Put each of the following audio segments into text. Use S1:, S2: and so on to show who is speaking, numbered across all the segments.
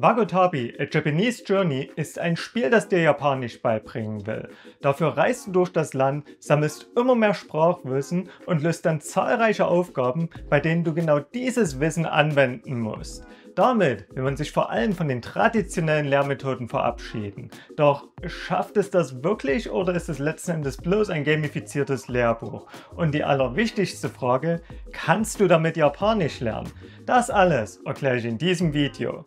S1: Wagotabi: A Japanese Journey ist ein Spiel, das dir Japanisch beibringen will. Dafür reist du durch das Land, sammelst immer mehr Sprachwissen und löst dann zahlreiche Aufgaben, bei denen du genau dieses Wissen anwenden musst. Damit will man sich vor allem von den traditionellen Lehrmethoden verabschieden. Doch schafft es das wirklich oder ist es letzten Endes bloß ein gamifiziertes Lehrbuch? Und die allerwichtigste Frage: Kannst du damit Japanisch lernen? Das alles erkläre ich in diesem Video.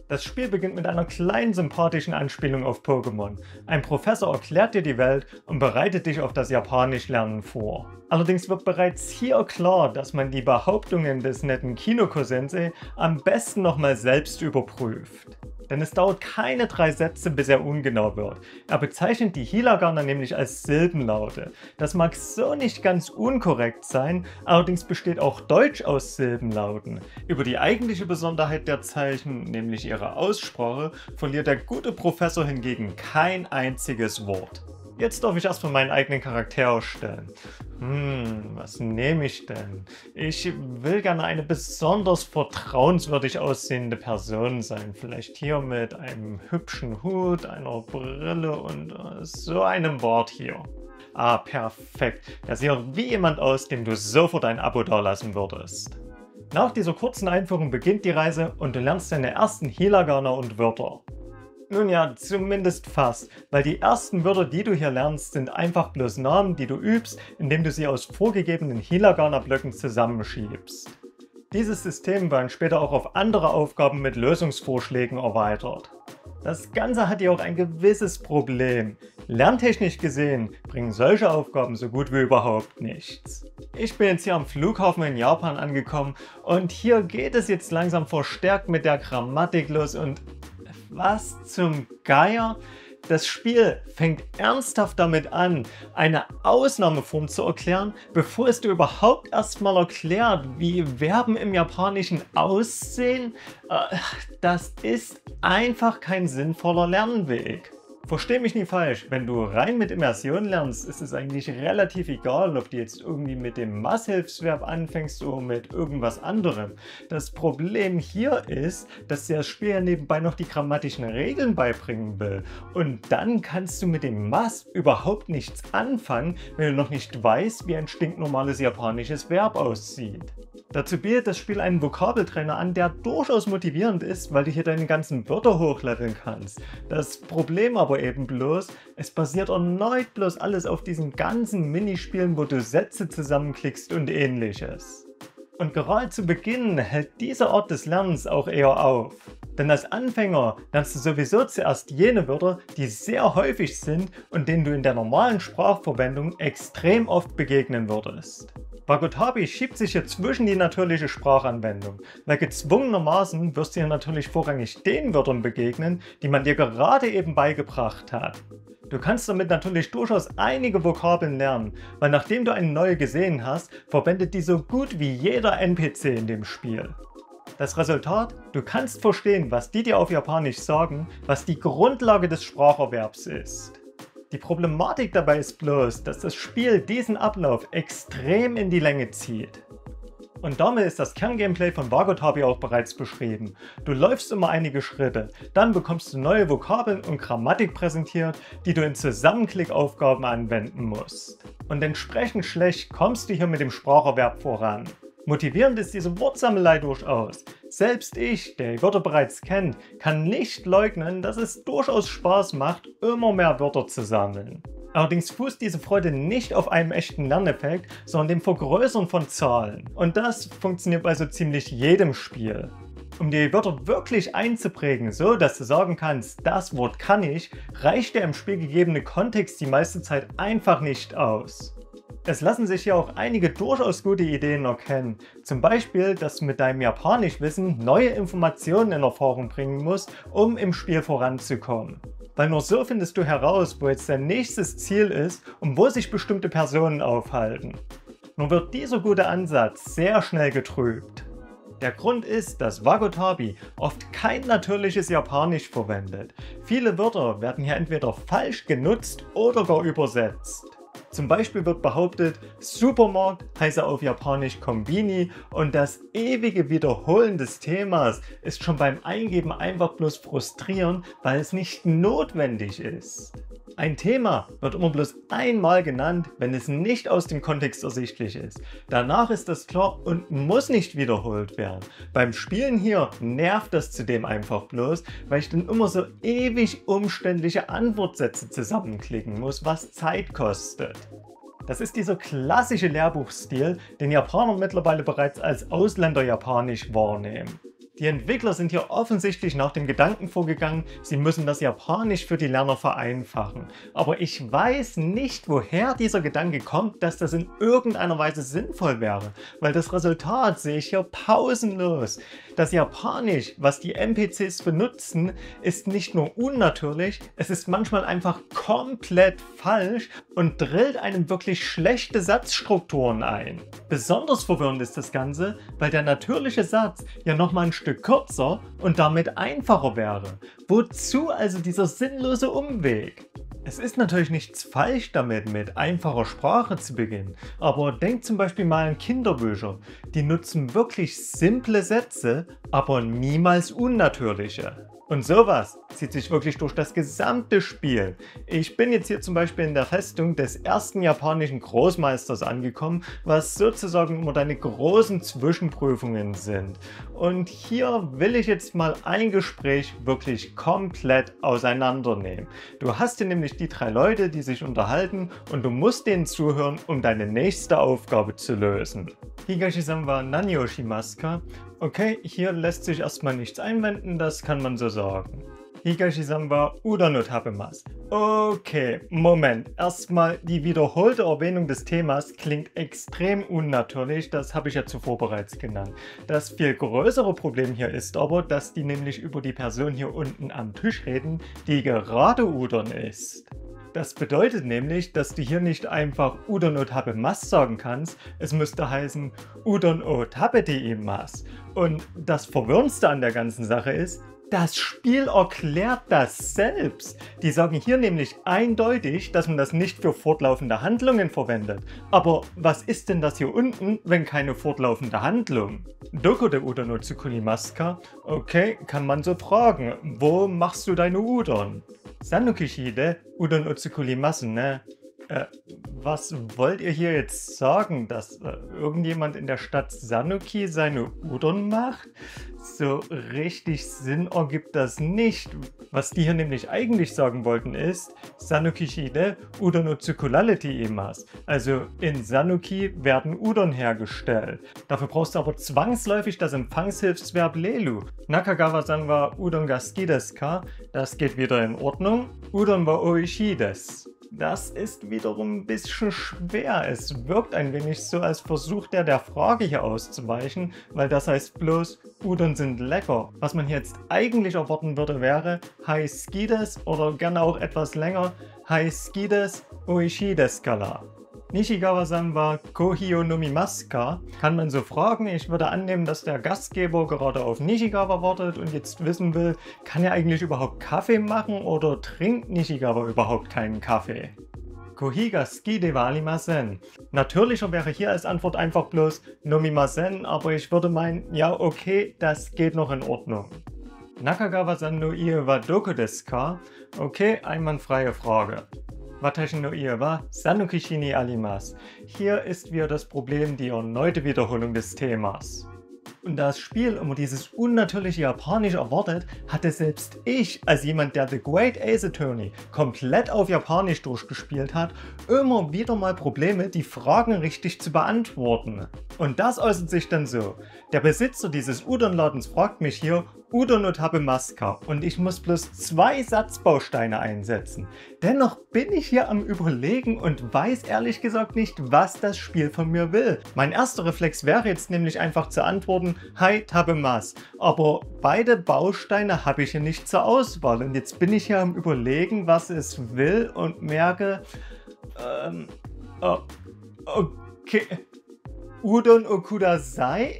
S1: Das Spiel beginnt mit einer kleinen sympathischen Anspielung auf Pokémon. Ein Professor erklärt dir die Welt und bereitet dich auf das Japanischlernen vor. Allerdings wird bereits hier klar, dass man die Behauptungen des netten Kinoko-Sensei am besten nochmal selbst überprüft. Denn es dauert keine 3 Sätze, bis er ungenau wird. Er bezeichnet die Hiragana nämlich als Silbenlaute. Das mag so nicht ganz unkorrekt sein, allerdings besteht auch Deutsch aus Silbenlauten. Über die eigentliche Besonderheit der Zeichen, nämlich ihre Aussprache, verliert der gute Professor hingegen kein einziges Wort. Jetzt darf ich erstmal meinen eigenen Charakter erstellen. Was nehme ich denn? Ich will gerne eine besonders vertrauenswürdig aussehende Person sein. Vielleicht hier mit einem hübschen Hut, einer Brille und so einem Bart hier. Ah, perfekt. Der sieht wie jemand aus, dem du sofort ein Abo dalassen würdest. Nach dieser kurzen Einführung beginnt die Reise und du lernst deine ersten Hiragana und Wörter. Nun ja, zumindest fast, weil die ersten Wörter, die du hier lernst, sind einfach bloß Namen, die du übst, indem du sie aus vorgegebenen Hiragana-Blöcken zusammenschiebst. Dieses System wird später auch auf andere Aufgaben mit Lösungsvorschlägen erweitert. Das Ganze hat jedoch ein gewisses Problem. Lerntechnisch gesehen bringen solche Aufgaben so gut wie überhaupt nichts. Ich bin jetzt hier am Flughafen in Japan angekommen und hier geht es jetzt langsam verstärkt mit der Grammatik los und was zum Geier? Das Spiel fängt ernsthaft damit an, eine Ausnahmeform zu erklären, bevor es dir überhaupt erstmal erklärt, wie Verben im Japanischen aussehen. Das ist einfach kein sinnvoller Lernweg. Versteh mich nicht falsch, wenn du rein mit Immersion lernst, ist es eigentlich relativ egal, ob du jetzt irgendwie mit dem Masshilfsverb anfängst oder mit irgendwas anderem. Das Problem hier ist, dass dir das Spiel ja nebenbei noch die grammatischen Regeln beibringen will. Und dann kannst du mit dem Mass überhaupt nichts anfangen, wenn du noch nicht weißt, wie ein stinknormales japanisches Verb aussieht. Dazu bietet das Spiel einen Vokabeltrainer an, der durchaus motivierend ist, weil du hier deine ganzen Wörter hochleveln kannst. Das Problem aber eben bloß, es basiert erneut bloß alles auf diesen ganzen Minispielen, wo du Sätze zusammenklickst und ähnliches. Und gerade zu Beginn hält dieser Art des Lernens auch eher auf. Denn als Anfänger lernst du sowieso zuerst jene Wörter, die sehr häufig sind und denen du in der normalen Sprachverwendung extrem oft begegnen würdest. Wagotabi schiebt sich hier zwischen die natürliche Sprachanwendung, weil gezwungenermaßen wirst du hier natürlich vorrangig den Wörtern begegnen, die man dir gerade eben beigebracht hat. Du kannst damit natürlich durchaus einige Vokabeln lernen, weil nachdem du eine neue gesehen hast, verwendet die so gut wie jeder NPC in dem Spiel. Das Resultat? Du kannst verstehen, was die dir auf Japanisch sagen, was die Grundlage des Spracherwerbs ist. Die Problematik dabei ist bloß, dass das Spiel diesen Ablauf extrem in die Länge zieht. Und damit ist das Kerngameplay von Wagotabi auch bereits beschrieben. Du läufst immer einige Schritte, dann bekommst du neue Vokabeln und Grammatik präsentiert, die du in Zusammenklickaufgaben anwenden musst. Und entsprechend schlecht kommst du hier mit dem Spracherwerb voran. Motivierend ist diese Wortsammelei durchaus. Selbst ich, der die Wörter bereits kennt, kann nicht leugnen, dass es durchaus Spaß macht, immer mehr Wörter zu sammeln. Allerdings fußt diese Freude nicht auf einem echten Lerneffekt, sondern dem Vergrößern von Zahlen. Und das funktioniert bei so ziemlich jedem Spiel. Um dir die Wörter wirklich einzuprägen, so dass du sagen kannst, das Wort kann ich, reicht der im Spiel gegebene Kontext die meiste Zeit einfach nicht aus. Es lassen sich hier auch einige durchaus gute Ideen erkennen. Zum Beispiel, dass du mit deinem Japanischwissen neue Informationen in Erfahrung bringen musst, um im Spiel voranzukommen. Weil nur so findest du heraus, wo jetzt dein nächstes Ziel ist und wo sich bestimmte Personen aufhalten. Nur wird dieser gute Ansatz sehr schnell getrübt. Der Grund ist, dass Wagotabi oft kein natürliches Japanisch verwendet. Viele Wörter werden hier entweder falsch genutzt oder gar übersetzt. Zum Beispiel wird behauptet, Supermarkt heiße auf Japanisch Konbini und das ewige Wiederholen des Themas ist schon beim Eingeben einfach bloß frustrierend, weil es nicht notwendig ist. Ein Thema wird immer bloß einmal genannt, wenn es nicht aus dem Kontext ersichtlich ist. Danach ist das klar und muss nicht wiederholt werden. Beim Spielen hier nervt das zudem einfach bloß, weil ich dann immer so ewig umständliche Antwortsätze zusammenklicken muss, was Zeit kostet. Das ist dieser klassische Lehrbuchstil, den Japaner mittlerweile bereits als Ausländerjapanisch wahrnehmen. Die Entwickler sind hier offensichtlich nach dem Gedanken vorgegangen, sie müssen das Japanisch für die Lerner vereinfachen. Aber ich weiß nicht, woher dieser Gedanke kommt, dass das in irgendeiner Weise sinnvoll wäre, weil das Resultat sehe ich hier pausenlos. Das Japanisch, was die NPCs benutzen, ist nicht nur unnatürlich, es ist manchmal einfach komplett falsch und drillt einem wirklich schlechte Satzstrukturen ein. Besonders verwirrend ist das Ganze, weil der natürliche Satz ja nochmal ein Stück kürzer und damit einfacher wäre. Wozu also dieser sinnlose Umweg? Es ist natürlich nichts falsch damit, mit einfacher Sprache zu beginnen, aber denkt zum Beispiel mal an Kinderbücher. Die nutzen wirklich simple Sätze, aber niemals unnatürliche. Und sowas zieht sich wirklich durch das gesamte Spiel. Ich bin jetzt hier zum Beispiel in der Festung des ersten japanischen Großmeisters angekommen, was sozusagen immer deine großen Zwischenprüfungen sind. Und hier will ich jetzt mal ein Gespräch wirklich komplett auseinandernehmen. Du hast hier nämlich die 3 Leute, die sich unterhalten und du musst denen zuhören, um deine nächste Aufgabe zu lösen. Higashi-san wa nani o shimasu ka? Okay, hier lässt sich erstmal nichts einwenden, das kann man so sagen. Higashi-san wa udon o tabemasu. Okay, Moment. Erstmal, die wiederholte Erwähnung des Themas klingt extrem unnatürlich, das habe ich ja zuvor bereits genannt. Das viel größere Problem hier ist aber, dass die nämlich über die Person hier unten am Tisch reden, die gerade Udon isst. Das bedeutet nämlich, dass du hier nicht einfach Udon o tabemasu sagen kannst, es müsste heißen Udon o tabete imasu. Und das Verwirrendste an der ganzen Sache ist, das Spiel erklärt das selbst. Die sagen hier nämlich eindeutig, dass man das nicht für fortlaufende Handlungen verwendet. Aber was ist denn das hier unten, wenn keine fortlaufende Handlung? Doko de Udon o tsukurimasu ka? Okay, kann man so fragen. Wo machst du deine Udon? Sanukishi de Udon o tsukurimasu ne? Was wollt ihr hier jetzt sagen, dass irgendjemand in der Stadt Sanuki seine Udon macht? So richtig Sinn ergibt das nicht. Was die hier nämlich eigentlich sagen wollten ist, Sanukishi de Udon o tsukurarete imasu. Also in Sanuki werden Udon hergestellt. Dafür brauchst du aber zwangsläufig das Empfangshilfsverb Lelu. Nakagawa-san wa Udon ga suki desu ka? Das geht wieder in Ordnung. Udon wa oishii desu. Das ist wiederum ein bisschen schwer. Es wirkt ein wenig so, als versucht er der Frage hier auszuweichen, weil das heißt bloß, Udon sind lecker. Was man jetzt eigentlich erwarten würde, wäre Hai suki desu oder gerne auch etwas länger Hai suki desu oishii desu kara. Nishigawa-san wa Kohi o nomimasu ka? Kann man so fragen. Ich würde annehmen, dass der Gastgeber gerade auf Nishigawa wartet und jetzt wissen will, kann er eigentlich überhaupt Kaffee machen oder trinkt Nishigawa überhaupt keinen Kaffee? Kohi ga suki de wa arimasen. Natürlicher wäre hier als Antwort einfach bloß nomimasen, aber ich würde meinen, ja okay, das geht noch in Ordnung. Nakagawa-san no ie wa doko desu ka? Okay, einwandfreie Frage. Watashi no ie wa Sanukishi ni arimasu. Hier ist wieder das Problem die erneute Wiederholung des Themas. Und da das Spiel immer dieses unnatürliche Japanisch erwartet, hatte selbst ich, als jemand, der The Great Ace Attorney komplett auf Japanisch durchgespielt hat, immer wieder mal Probleme, die Fragen richtig zu beantworten. Und das äußert sich dann so. Der Besitzer dieses Udon-Ladens fragt mich hier, Udon o tabemasu ka? Und ich muss bloß 2 Satzbausteine einsetzen. Dennoch bin ich hier am Überlegen und weiß ehrlich gesagt nicht, was das Spiel von mir will. Mein erster Reflex wäre jetzt nämlich einfach zu antworten, Hai tabemasu. Aber beide Bausteine habe ich hier nicht zur Auswahl. Und jetzt bin ich hier am Überlegen, was es will und merke, okay, Udon o kudasai?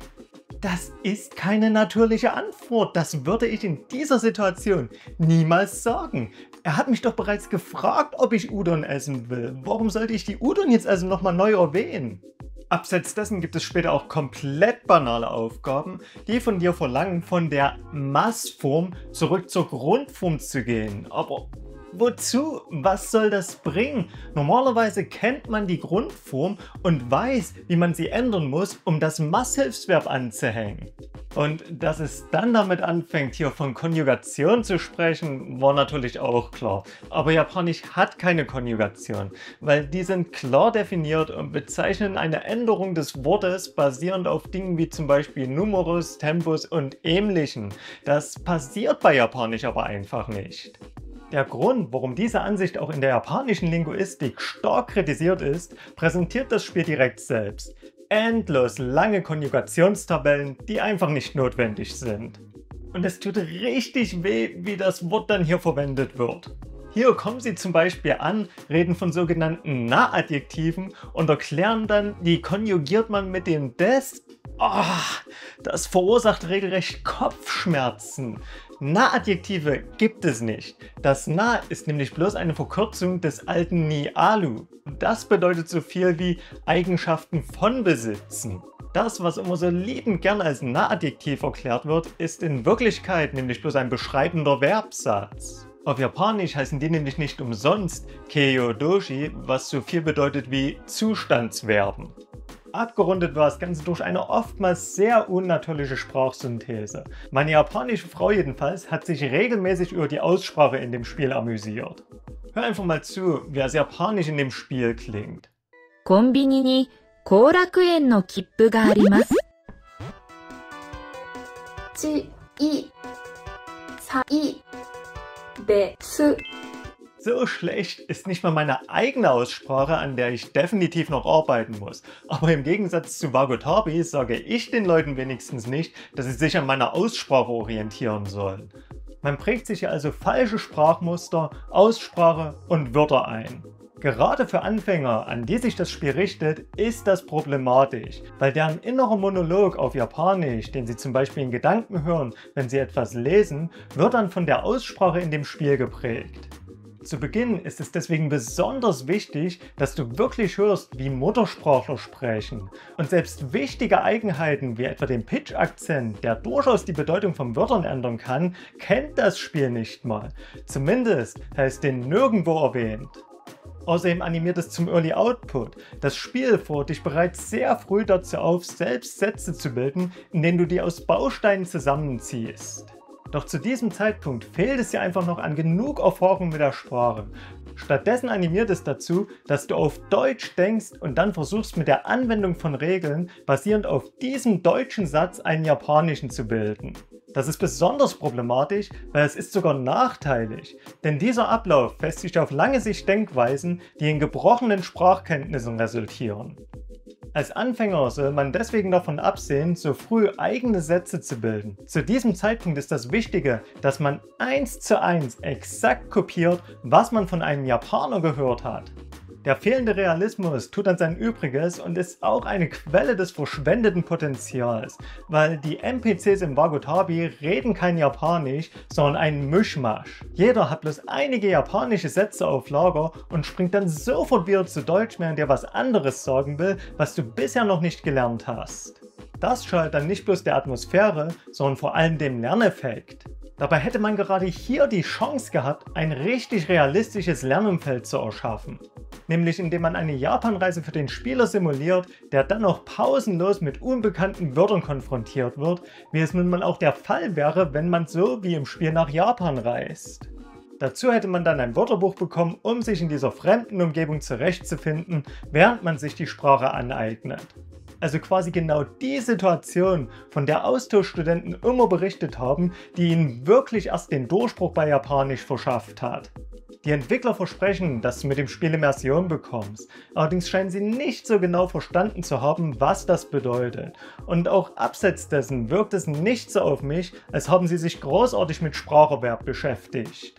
S1: Das ist keine natürliche Antwort. Das würde ich in dieser Situation niemals sagen. Er hat mich doch bereits gefragt, ob ich Udon essen will. Warum sollte ich die Udon jetzt also nochmal neu erwähnen? Abseits dessen gibt es später auch komplett banale Aufgaben, die von dir verlangen, von der Massform zurück zur Grundform zu gehen. Aber wozu? Was soll das bringen? Normalerweise kennt man die Grundform und weiß, wie man sie ändern muss, um das Masshilfsverb anzuhängen. Und dass es dann damit anfängt, hier von Konjugation zu sprechen, war natürlich auch klar. Aber Japanisch hat keine Konjugation, weil die sind klar definiert und bezeichnen eine Änderung des Wortes basierend auf Dingen wie zum Beispiel Numerus, Tempus und Ähnlichem. Das passiert bei Japanisch aber einfach nicht. Der Grund, warum diese Ansicht auch in der japanischen Linguistik stark kritisiert ist, präsentiert das Spiel direkt selbst. Endlos lange Konjugationstabellen, die einfach nicht notwendig sind. Und es tut richtig weh, wie das Wort dann hier verwendet wird. Hier kommen sie zum Beispiel an, reden von sogenannten Na-Adjektiven und erklären dann, wie konjugiert man mit dem des. Das verursacht regelrecht Kopfschmerzen. Na-Adjektive gibt es nicht. Das Na ist nämlich bloß eine Verkürzung des alten Ni-Alu. Das bedeutet so viel wie Eigenschaften von besitzen. Das, was immer so liebend gern als Na-Adjektiv erklärt wird, ist in Wirklichkeit nämlich bloß ein beschreibender Verbsatz. Auf Japanisch heißen die nämlich nicht umsonst Keiyodoshi, was so viel bedeutet wie Zustandsverben. Abgerundet war das Ganze durch eine oftmals sehr unnatürliche Sprachsynthese. Meine japanische Frau jedenfalls hat sich regelmäßig über die Aussprache in dem Spiel amüsiert. Hör einfach mal zu, wie das Japanisch in dem Spiel klingt.
S2: コンビニに後楽園の切符があります。ちいさいです。
S1: So schlecht ist nicht mal meine eigene Aussprache, an der ich definitiv noch arbeiten muss. Aber im Gegensatz zu Wagotabi sage ich den Leuten wenigstens nicht, dass sie sich an meiner Aussprache orientieren sollen. Man prägt sich hier also falsche Sprachmuster, Aussprache und Wörter ein. Gerade für Anfänger, an die sich das Spiel richtet, ist das problematisch, weil deren innerer Monolog auf Japanisch, den sie zum Beispiel in Gedanken hören, wenn sie etwas lesen, wird dann von der Aussprache in dem Spiel geprägt. Zu Beginn ist es deswegen besonders wichtig, dass du wirklich hörst, wie Muttersprachler sprechen. Und selbst wichtige Eigenheiten wie etwa den Pitch-Akzent, der durchaus die Bedeutung von Wörtern ändern kann, kennt das Spiel nicht mal. Zumindest heißt den nirgendwo erwähnt. Außerdem animiert es zum Early Output. Das Spiel fordert dich bereits sehr früh dazu auf, selbst Sätze zu bilden, in denen du die aus Bausteinen zusammenziehst. Doch zu diesem Zeitpunkt fehlt es dir einfach noch an genug Erfahrung mit der Sprache. Stattdessen animiert es dazu, dass du auf Deutsch denkst und dann versuchst mit der Anwendung von Regeln basierend auf diesem deutschen Satz einen japanischen zu bilden. Das ist besonders problematisch, weil es ist sogar nachteilig, denn dieser Ablauf festigt auf lange Sicht Denkweisen, die in gebrochenen Sprachkenntnissen resultieren. Als Anfänger soll man deswegen davon absehen, so früh eigene Sätze zu bilden. Zu diesem Zeitpunkt ist das Wichtige, dass man 1:1 exakt kopiert, was man von einem Japaner gehört hat. Der fehlende Realismus tut dann sein Übriges und ist auch eine Quelle des verschwendeten Potenzials, weil die NPCs im Wagotabi reden kein Japanisch, sondern einen Mischmasch. Jeder hat bloß einige japanische Sätze auf Lager und springt dann sofort wieder zu Deutsch, während er was anderes sagen will, was du bisher noch nicht gelernt hast. Das schadet dann nicht bloß der Atmosphäre, sondern vor allem dem Lerneffekt. Dabei hätte man gerade hier die Chance gehabt, ein richtig realistisches Lernumfeld zu erschaffen. Nämlich indem man eine Japanreise für den Spieler simuliert, der dann noch pausenlos mit unbekannten Wörtern konfrontiert wird, wie es nun mal auch der Fall wäre, wenn man so wie im Spiel nach Japan reist. Dazu hätte man dann ein Wörterbuch bekommen, um sich in dieser fremden Umgebung zurechtzufinden, während man sich die Sprache aneignet. Also quasi genau die Situation, von der Austauschstudenten immer berichtet haben, die ihnen wirklich erst den Durchbruch bei Japanisch verschafft hat. Die Entwickler versprechen, dass du mit dem Spiel Immersion bekommst, allerdings scheinen sie nicht so genau verstanden zu haben, was das bedeutet. Und auch abseits dessen wirkt es nicht so auf mich, als haben sie sich großartig mit Spracherwerb beschäftigt.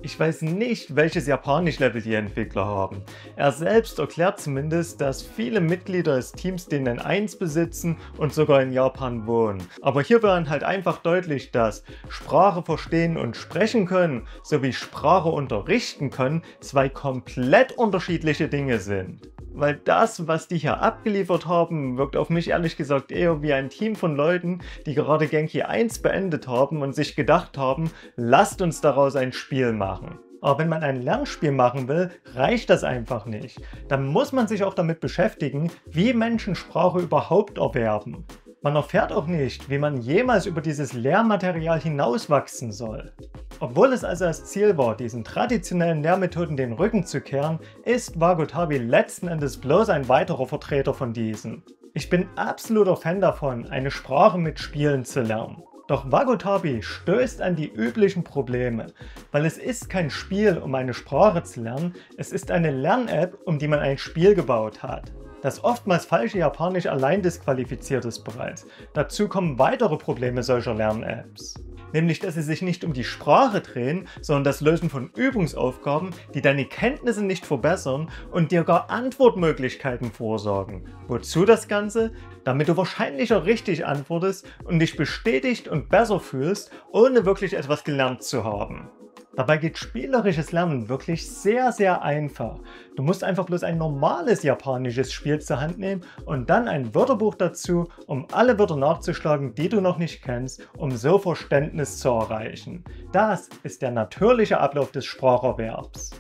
S1: Ich weiß nicht, welches Japanisch-Level die Entwickler haben. Er selbst erklärt zumindest, dass viele Mitglieder des Teams den N1 besitzen und sogar in Japan wohnen. Aber hier wird halt einfach deutlich, dass Sprache verstehen und sprechen können sowie Sprache unterrichten können zwei komplett unterschiedliche Dinge sind. Weil das, was die hier abgeliefert haben, wirkt auf mich ehrlich gesagt eher wie ein Team von Leuten, die gerade Genki 1 beendet haben und sich gedacht haben, lasst uns daraus ein Spiel machen. Aber wenn man ein Lernspiel machen will, reicht das einfach nicht. Dann muss man sich auch damit beschäftigen, wie Menschen Sprache überhaupt erwerben. Man erfährt auch nicht, wie man jemals über dieses Lehrmaterial hinauswachsen soll. Obwohl es also das Ziel war, diesen traditionellen Lehrmethoden den Rücken zu kehren, ist Wagotabi letzten Endes bloß ein weiterer Vertreter von diesen. Ich bin absoluter Fan davon, eine Sprache mit Spielen zu lernen. Doch Wagotabi stößt an die üblichen Probleme, weil es ist kein Spiel, um eine Sprache zu lernen, es ist eine Lern-App, um die man ein Spiel gebaut hat. Das oftmals falsche Japanisch allein disqualifiziert es bereits. Dazu kommen weitere Probleme solcher Lern-Apps. Nämlich, dass sie sich nicht um die Sprache drehen, sondern das Lösen von Übungsaufgaben, die deine Kenntnisse nicht verbessern und dir gar Antwortmöglichkeiten vorsorgen. Wozu das Ganze? Damit du wahrscheinlicher richtig antwortest und dich bestätigt und besser fühlst, ohne wirklich etwas gelernt zu haben. Dabei geht spielerisches Lernen wirklich sehr einfach. Du musst einfach bloß ein normales japanisches Spiel zur Hand nehmen und dann ein Wörterbuch dazu, um alle Wörter nachzuschlagen, die du noch nicht kennst, um so Verständnis zu erreichen. Das ist der natürliche Ablauf des Spracherwerbs.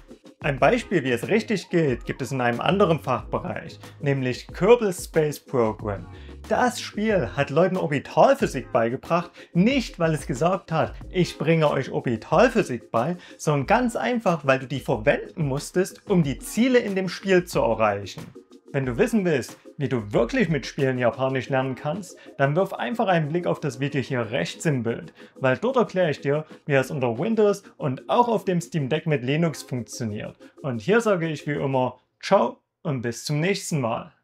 S1: Ein Beispiel, wie es richtig geht, gibt es in einem anderen Fachbereich, nämlich Kerbal Space Program. Das Spiel hat Leuten Orbitalphysik beigebracht, nicht weil es gesagt hat, ich bringe euch Orbitalphysik bei, sondern ganz einfach, weil du die verwenden musstest, um die Ziele in dem Spiel zu erreichen. Wenn du wissen willst, wie du wirklich mit Spielen Japanisch lernen kannst, dann wirf einfach einen Blick auf das Video hier rechts im Bild, weil dort erkläre ich dir, wie es unter Windows und auch auf dem Steam Deck mit Linux funktioniert. Und hier sage ich wie immer, ciao und bis zum nächsten Mal.